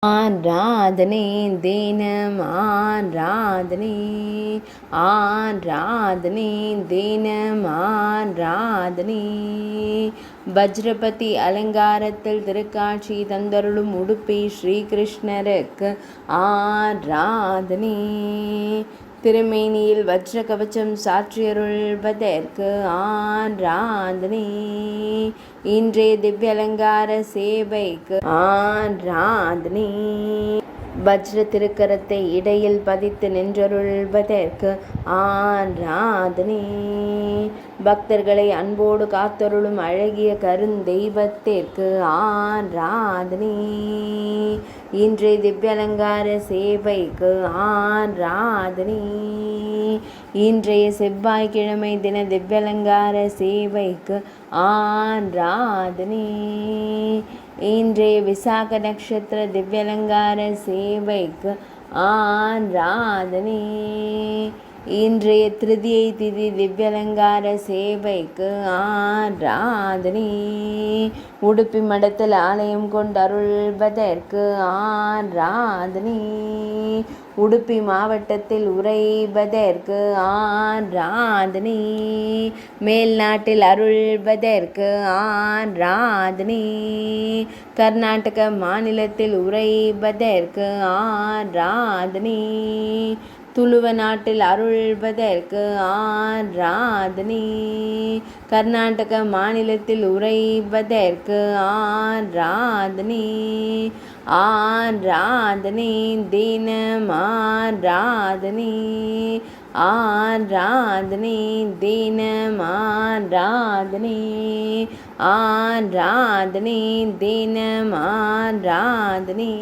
ஆராதனை தினம் ஆராதனை ஆராதனை தினம் ஆராதனை வஜ்ரபதி அலங்காரத்தில் திருக்காட்சி தந்தருளும் உடுப்பி ஸ்ரீகிருஷ்ணருக்கு ஆராதனை திருமேனியில் வஜ்ர கவச்சம் சாற்றியருள்வதற்கு ஆராதனை இன்றைய திவ்ய அலங்கார சேவைக்கு ஆராதனை வஜ்ர திருக்கரத்தை இடையில் பதித்து நின்றருள்வதற்கு ஆராதனை பக்தர்களை அன்போடு காத்தருளும் அழகிய கருந்தெய்வத்திற்கு ஆராதனை இன்றைய திவ்ய அலங்கார சேவைக்கு ஆராதனை இன்றைய செவ்வாய்க்கிழமை தின திவ்ய அலங்கார சேவைக்கு ஆராதனை இன்றைய விசாக நட்சத்திர திவ்ய அலங்கார சேவைக்கு ஆராதனை இன்றைய திருதியை திதி திவ்ய அலங்கார சேவைக்கு ஆராதனை உடுப்பி மடத்தில் ஆலயம் கொண்டருள்வதற்கு ஆராதனை உடுப்பி மாவட்டத்தில் உறைவதற்கு ஆராதனை மேல்நாட்டில் அருள்வதற்கு ஆராதனை கர்நாடக மாநிலத்தில் உறைவதற்கு ஆராதனை துளுவ நாட்டில் அருள்வதற்கு ஆராதனை கர்நாடக மாநிலத்தில் உறைவதற்கு ஆராதனை ஆராதனை தினம் ஆராதனை ஆராதனை தினம் ஆராதனை ஆராதனை தினம் ஆராதனை